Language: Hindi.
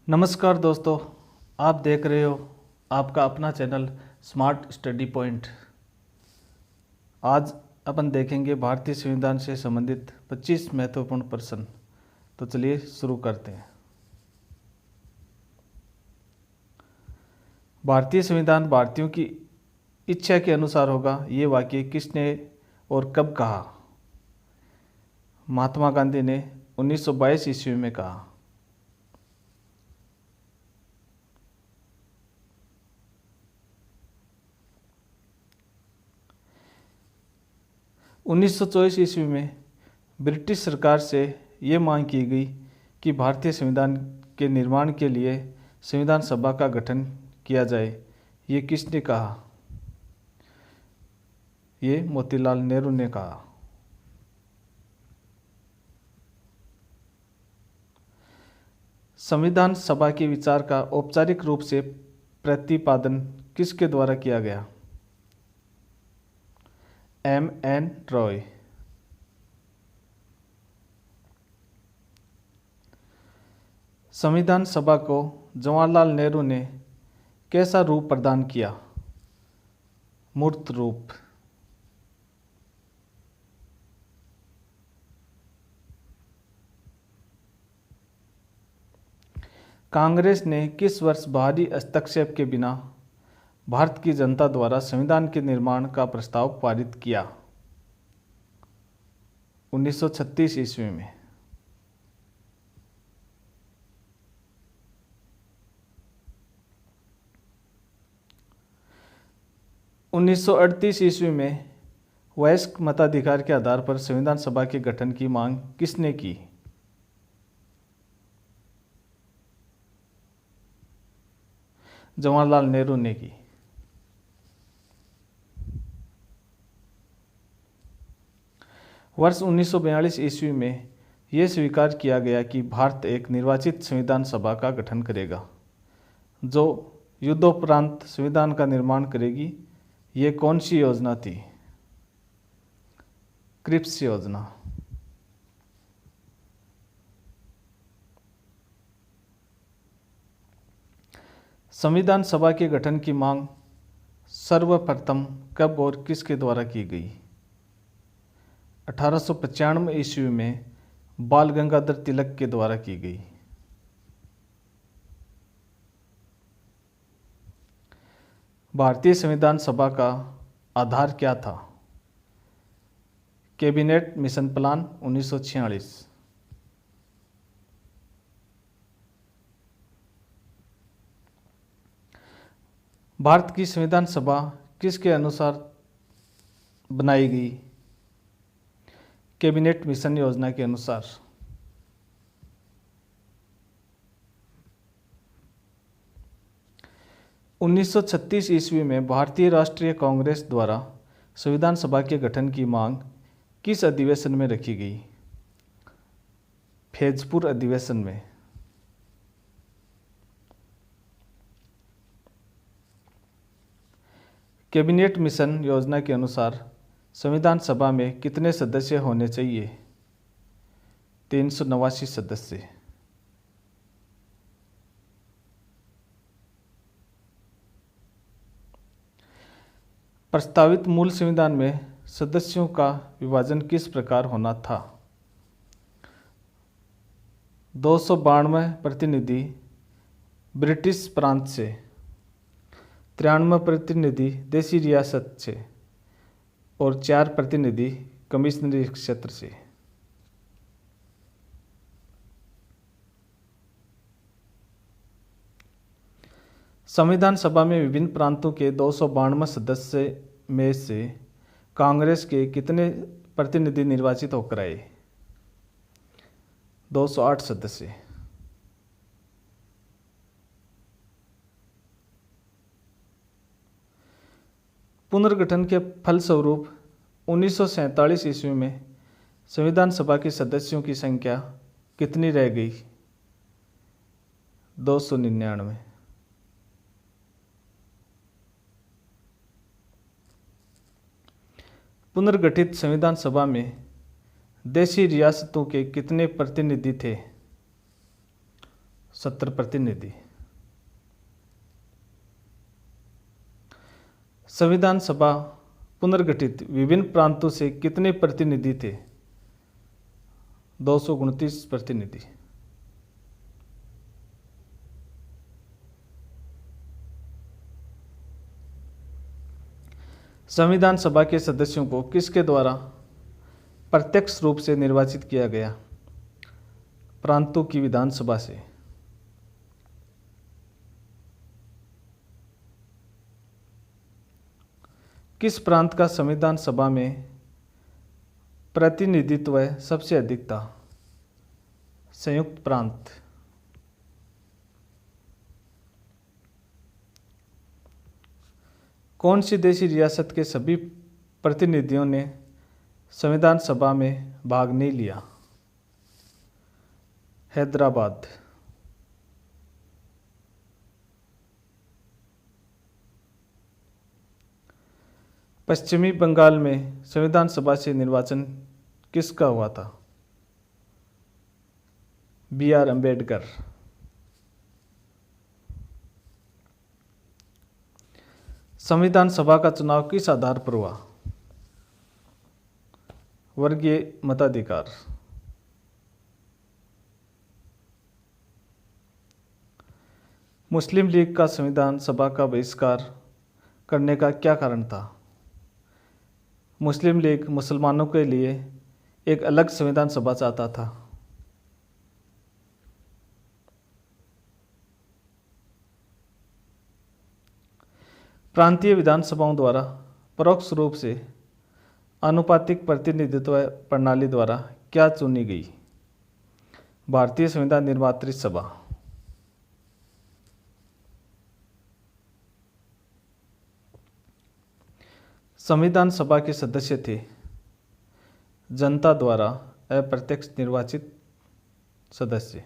नमस्कार दोस्तों, आप देख रहे हो आपका अपना चैनल स्मार्ट स्टडी पॉइंट। आज अपन देखेंगे भारतीय संविधान से संबंधित 25 महत्वपूर्ण प्रश्न। तो चलिए शुरू करते हैं। भारतीय संविधान भारतीयों की इच्छा के अनुसार होगा, ये वाक्य किसने और कब कहा? महात्मा गांधी ने 1922 ईस्वी में कहा। उन्नीस सौ चौबीस ईस्वी में ब्रिटिश सरकार से ये मांग की गई कि भारतीय संविधान के निर्माण के लिए संविधान सभा का गठन किया जाए। ये किसने कहा? ये मोतीलाल नेहरू ने कहा। संविधान सभा के विचार का औपचारिक रूप से प्रतिपादन किसके द्वारा किया गया? M.N. रॉय। संविधान सभा को जवाहरलाल नेहरू ने कैसा रूप प्रदान किया? मूर्त रूप। कांग्रेस ने किस वर्ष बाहरी हस्तक्षेप के बिना भारत की जनता द्वारा संविधान के निर्माण का प्रस्ताव पारित किया? 1936 ईस्वी में। उन्नीस सौ 38 ईस्वी में वयस्क मताधिकार के आधार पर संविधान सभा के गठन की मांग किसने की? जवाहरलाल नेहरू ने की। वर्ष 1942 ईस्वी में यह स्वीकार किया गया कि भारत एक निर्वाचित संविधान सभा का गठन करेगा, जो युद्धोपरांत संविधान का निर्माण करेगी। ये कौन सी योजना थी? क्रिप्स योजना। संविधान सभा के गठन की मांग सर्वप्रथम कब और किसके द्वारा की गई? 1895 ईस्वी में बाल गंगाधर तिलक के द्वारा की गई। भारतीय संविधान सभा का आधार क्या था? Cabinet mission plan 1946। भारत की संविधान सभा किसके अनुसार बनाई गई? कैबिनेट मिशन योजना के अनुसार। उन्नीस सौ 36 ईस्वी में भारतीय राष्ट्रीय कांग्रेस द्वारा संविधान सभा के गठन की मांग किस अधिवेशन में रखी गई? फैजपुर अधिवेशन में। कैबिनेट मिशन योजना के अनुसार संविधान सभा में कितने सदस्य होने चाहिए? 389 सदस्य। प्रस्तावित मूल संविधान में सदस्यों का विभाजन किस प्रकार होना था? 292 प्रतिनिधि ब्रिटिश प्रांत से, 93 प्रतिनिधि देशी रियासत से और 4 प्रतिनिधि कमिश्नरी क्षेत्र से। संविधान सभा में विभिन्न प्रांतों के 292 सदस्य में से कांग्रेस के कितने प्रतिनिधि निर्वाचित होकर आए? 208 सदस्य। पुनर्गठन के फलस्वरूप 1947 ईस्वी में संविधान सभा के सदस्यों की संख्या कितनी रह गई? 299। पुनर्गठित संविधान सभा में देशी रियासतों के कितने प्रतिनिधि थे? 70 प्रतिनिधि। संविधान सभा पुनर्गठित विभिन्न प्रांतों से कितने प्रतिनिधि थे? 229 प्रतिनिधि। संविधान सभा के सदस्यों को किसके द्वारा प्रत्यक्ष रूप से निर्वाचित किया गया? प्रांतों की विधानसभा से। किस प्रांत का संविधान सभा में प्रतिनिधित्व सबसे अधिक था? संयुक्त प्रांत। कौन सी देशी रियासत के सभी प्रतिनिधियों ने संविधान सभा में भाग नहीं लिया? हैदराबाद। पश्चिमी बंगाल में संविधान सभा से निर्वाचन किसका हुआ था? B.R. अम्बेडकर। संविधान सभा का चुनाव किस आधार पर हुआ? वर्गीय मताधिकार। मुस्लिम लीग का संविधान सभा का बहिष्कार करने का क्या कारण था? मुस्लिम लीग मुसलमानों के लिए एक अलग संविधान सभा चाहता था। प्रांतीय विधानसभाओं द्वारा परोक्ष रूप से आनुपातिक प्रतिनिधित्व प्रणाली द्वारा क्या चुनी गई? भारतीय संविधान निर्मात्री सभा। संविधान सभा के सदस्य थे जनता द्वारा अप्रत्यक्ष निर्वाचित सदस्य।